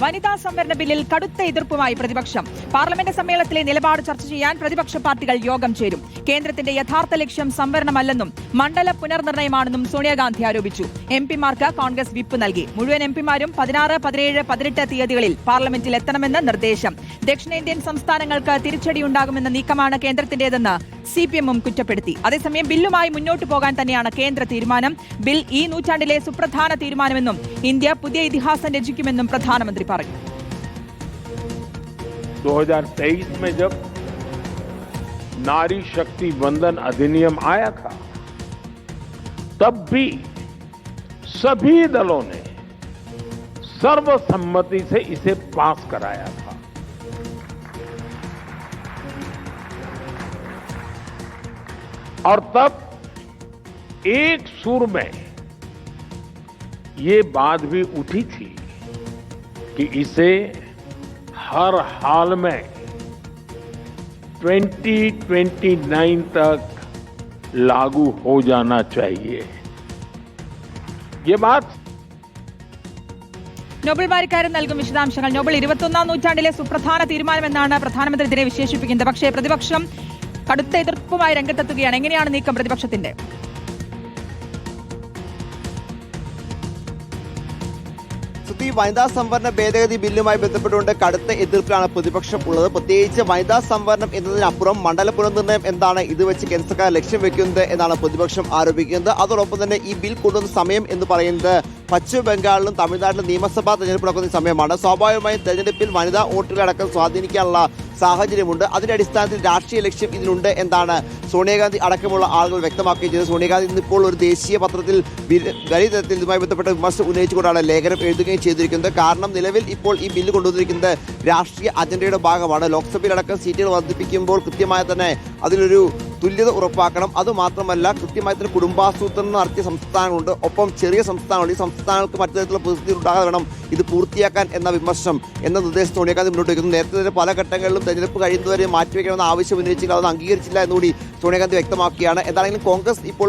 വനിതാ സംവരണ ബില്ലിൽ കടുത്ത എതിർപ്പുമായി പ്രതിപക്ഷം. പാർലമെന്റ് സമ്മേളനത്തിലെ നിലപാട് ചർച്ച ചെയ്യാൻ പ്രതിപക്ഷ പാർട്ടികൾ യോഗം ചേരും. കേന്ദ്രത്തിന്റെ യഥാർത്ഥ ലക്ഷ്യം സംവരണമല്ലെന്നും മണ്ഡല പുനർനിർണയമാണെന്നും സോണിയാഗാന്ധി ആരോപിച്ചു. എംപിമാർക്ക് കോൺഗ്രസ് വിപ്പ് നൽകി. മുഴുവൻ എംപിമാരും 16, 17, 18 തീയതികളിൽ പാർലമെന്റിൽ എത്തണമെന്ന് നിർദ്ദേശം. ദക്ഷിണേന്ത്യൻ സംസ്ഥാനങ്ങൾക്ക് തിരിച്ചടിയുണ്ടാകുമെന്ന നീക്കമാണ് കേന്ദ്രത്തിന്റേതെന്ന് CPM കുറ്റപ്പെടുത്തി. അതേസമയം ബില്ലുമായി മുന്നോട്ടു പോകാൻ തന്നെയാണ് കേന്ദ്ര തീരുമാനം. ബിൽ ഈ നൂറ്റാണ്ടിലെ സുപ്രധാന തീരുമാനമെന്നും ഇന്ത്യ പുതിയ ഇതിഹാസം രചിക്കുമെന്നും പ്രധാനമന്ത്രി പറഞ്ഞു. 2023 में जब नारी शक्ति वंदन अधिनियम आया था, तब भी सभी दलों ने सर्वसम्मति से इसे पास कराया था. और तब एक सुर में ये बात भी उठी थी कि इसे हर हाल में 2029 तक लागू हो जाना चाहिए. ये बात നോബൽ വാരിക്കാരൻ നൽകും വിശദാംശങ്ങൾ. നോബൽ, 21ാം നൂറ്റാണ്ടിലെ സുപ്രധാന തീരുമാനമെന്നാണ് പ്രധാനമന്ത്രി ഇതിനെ വിശേഷിപ്പിക്കുന്നത്. പക്ഷേ പ്രതിപക്ഷം കടുത്ത എതിർപ്പുമായി രംഗത്തെത്തുകയാണ്. എങ്ങനെയാണ് നീക്കം പ്രതിപക്ഷത്തിന്റെ? വനിതാ സംവരണ ഭേദഗതി ബില്ലുമായി ബന്ധപ്പെട്ടുകൊണ്ട് കടുത്ത എതിർപ്പിലാണ് പ്രതിപക്ഷം ഉള്ളത്. പ്രത്യേകിച്ച് വനിതാ സംവരണം എന്നതിനപ്പുറം മണ്ഡല പുനർനിർണയം എന്താണ് ഇത് വെച്ച് കേന്ദ്ര സർക്കാർ ലക്ഷ്യം വെക്കുന്നത് എന്നാണ് പ്രതിപക്ഷം ആരോപിക്കുന്നത്. അതോടൊപ്പം തന്നെ ഈ ബിൽ കൊണ്ടുവന്ന സമയം എന്ന് പറയുന്നത് പശ്ചിമ ബംഗാളിലും തമിഴ്നാട്ടിലും നിയമസഭാ തെരഞ്ഞെടുപ്പ് നടക്കുന്ന സമയമാണ്. സ്വാഭാവികമായും തെരഞ്ഞെടുപ്പിൽ വനിതാ വോട്ടുകളടക്കം സ്വാധീനിക്കാനുള്ള സാഹചര്യമുണ്ട്. അതിന്റെ അടിസ്ഥാനത്തിൽ രാഷ്ട്രീയ ലക്ഷ്യം ഇതിനുണ്ട് എന്നാണ് സോണിയാഗാന്ധി അടക്കമുള്ള ആളുകൾ വ്യക്തമാക്കുകയും ചെയ്തത്. സോണിയാഗാന്ധി ഇന്നിപ്പോൾ ഒരു ദേശീയ പത്രത്തിൽ വലിയ തരത്തിൽ ഇതുമായി ബന്ധപ്പെട്ട വിമർശനം ഉന്നയിച്ചുകൊണ്ടാണ് ലേഖനം എഴുതുകയും ചെയ്തിരിക്കുന്നത്. കാരണം നിലവിൽ ഇപ്പോൾ ഈ ബില്ല് കൊണ്ടുവന്നിരിക്കുന്നത് രാഷ്ട്രീയ അജണ്ടയുടെ ഭാഗമാണ്. ലോക്സഭയിലടക്കം സീറ്റുകൾ വർദ്ധിപ്പിക്കുമ്പോൾ കൃത്യമായി തന്നെ അതിലൊരു തുല്യത ഉറപ്പാക്കണം. അതുമാത്രമല്ല, കൃത്യമായി തന്നെ കുടുംബാസൂത്രണം നടത്തിയ സംസ്ഥാനങ്ങളുണ്ട്, ഒപ്പം ചെറിയ സംസ്ഥാനങ്ങളുണ്ട്. ഈ സംസ്ഥാനങ്ങൾക്ക് മറ്റു തരത്തിലുള്ള പ്രതിസന്ധി ഉണ്ടാകാതെ വേണം ഇത് പൂർത്തിയാക്കാൻ എന്ന വിമർശനം എന്ന നിർദ്ദേശം സോണിയാഗാന്ധി മുന്നോട്ട് വയ്ക്കുന്നു. നേരത്തെ തന്നെ പല ഘട്ടങ്ങളിലും തെരഞ്ഞെടുപ്പ് കഴിയുന്നവരെ മാറ്റിവെക്കണമെന്ന ആവശ്യം ഉന്നയിച്ചെങ്കിൽ അത് അംഗീകരിച്ചില്ല എന്നുകൂടി സോണിയാഗാന്ധി വ്യക്തമാക്കുകയാണ്. എന്താണെങ്കിലും കോൺഗ്രസ് ഇപ്പോൾ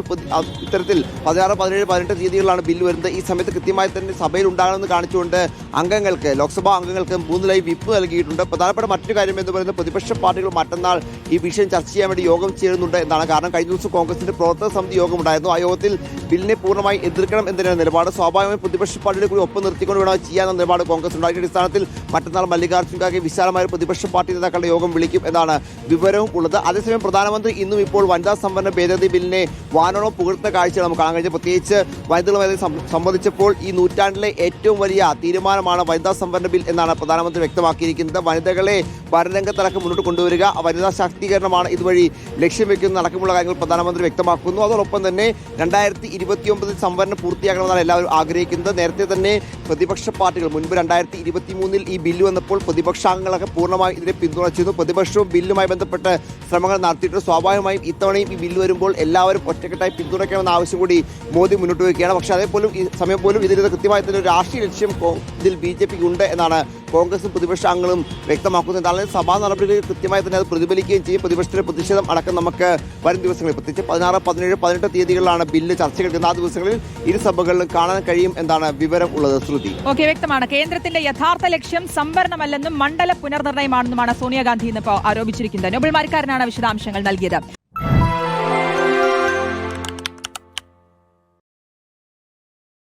ഇത്തരത്തിൽ 16, 17, 18 തീയതികളിലാണ് ബില്ല് വരുന്നത്. ഈ സമയത്ത് കൃത്യമായി തന്നെ സഭയിൽ ഉണ്ടാകണമെന്ന് കാണിച്ചുകൊണ്ട് അംഗങ്ങൾക്ക്, ലോക്സഭാ അംഗങ്ങൾക്ക് 3 ലൈവ് വിപ്പ് നൽകിയിട്ടുണ്ട്. പ്രധാനപ്പെട്ട മറ്റൊരു കാര്യം എന്ന് പറയുന്നത് പ്രതിപക്ഷ പാർട്ടികൾ മറ്റന്നാൾ ഈ വിഷയം ചർച്ച ചെയ്യാൻ വേണ്ടി യോഗം ചേരുന്നുണ്ട് എന്നാണ്. കാരണം കഴിഞ്ഞ ദിവസം കോൺഗ്രസിന്റെ പ്രവർത്തക സമിതി യോഗമുണ്ടായിരുന്നു. ആ യോഗത്തിൽ ബില്ലിനെ പൂർണ്ണമായി എതിർക്കണം എന്നതിനാണ് നിലപാട്. സ്വാഭാവികമായും പ്രതിപക്ഷ പാർട്ടിയുടെ കൂടി ഒപ്പം നിർത്തിക്കൊണ്ട് വേണം ചെയ്യാമെന്ന നിലപാട് കോൺഗ്രസ് ഉണ്ടാക്കിയ അടിസ്ഥാനത്തിൽ മറ്റന്നാൾ മല്ലികാർജ്ജുൻ ഖാർഗെ വിശാലമായ പ്രതിപക്ഷ പാർട്ടി നേതാക്കളുടെ യോഗം വിളിക്കും എന്നാണ് വിവരവും ഉള്ളത്. അതേസമയം പ്രധാനമന്ത്രി ഇന്നും ഇപ്പോൾ വനിതാ സംവരണ ഭേദഗതി ബില്ലിനെ വാനോളം പുകഴ്ത്തുന്ന കാഴ്ച നമുക്ക് കാണാൻ കഴിഞ്ഞത്. പ്രത്യേകിച്ച് വനിതകളുമായി സംബന്ധിച്ചപ്പോൾ ഈ നൂറ്റാണ്ടിലെ ഏറ്റവും വലിയ തീരുമാനമാണ് വനിതാ സംവരണ ബിൽ എന്നാണ് പ്രധാനമന്ത്രി വ്യക്തമാക്കിയിരിക്കുന്നത്. വനിതകളെ ഭരണരംഗത്തടക്കം മുന്നോട്ട് കൊണ്ടുവരിക, വനിതാ ശാക്തീകരണമാണ് ഇതുവഴി ലക്ഷ്യം വെക്കുന്ന അടക്കമുള്ള കാര്യങ്ങൾ പ്രധാനമന്ത്രി വ്യക്തമാക്കുന്നു. അതോടൊപ്പം തന്നെ 2029 സംവരണം പൂർത്തിയാക്കണമെന്നാണ് എല്ലാവരും ആഗ്രഹിക്കുന്നത്. നേരത്തെ തന്നെ പ്രതിപക്ഷ പാർട്ടികൾ മുൻപ് 2023 ഈ ബില്ല് വന്നപ്പോൾ പ്രതിപക്ഷാംഗങ്ങളൊക്കെ പൂർണ്ണമായി ഇതിനെ പിന്തുണച്ചിരുന്നു. പ്രതിപക്ഷവും ബില്ലുമായി ബന്ധപ്പെട്ട് ശ്രമങ്ങൾ നടത്തിയിട്ട് സ്വാഭാവികമായും ഇത്തവണയും ഈ ബില്ല് വരുമ്പോൾ എല്ലാവരും ഒറ്റക്കെട്ടായി പിന്തുണയ്ക്കണമെന്ന ആവശ്യം കൂടി മോദി മുന്നോട്ട് വയ്ക്കുകയാണ്. പക്ഷേ അതേപോലും ഈ സമയം പോലും ഇതിൽ കൃത്യമായി തന്നെ ഒരു രാഷ്ട്രീയ ലക്ഷ്യം ഇതിൽ BJP ഉണ്ട് എന്നാണ് കോൺഗ്രസും പ്രതിപക്ഷാംഗങ്ങളും വ്യക്തമാക്കുന്നത്. എന്താണ് സഭാ നടപടികളിൽ കൃത്യമായി തന്നെ അത് പ്രതിഫലിക്കുകയും ചെയ്യും. പ്രതിപക്ഷത്തിന്റെ പ്രതിഷേധം അടക്കം നമുക്ക് വരും ദിവസങ്ങളിൽ പ്രത്യേകിച്ച് 16, 17, 18 തീയതികളിലാണ് ബില്ല് ചർച്ചകൾ. ആ ദിവസങ്ങളിൽ ഇരു സഭകളിലും കാണാൻ കഴിയും എന്നാണ് വിവരം ഉള്ളത്. ശ്രുതി, വ്യക്തമാണ്. കേന്ദ്രത്തിന്റെ യഥാർത്ഥ ലക്ഷ്യം സംവരണമല്ലെന്നും മണ്ഡല പുനർനിർണയമാണെന്നുമാണ് സോണിയാഗാന്ധി ഇന്നിപ്പോൾ ആരോപിച്ചിരിക്കുന്നത്. നോബൽ വാരിക്കാരനാണ് വിശദാംശങ്ങൾ നൽകിയത്.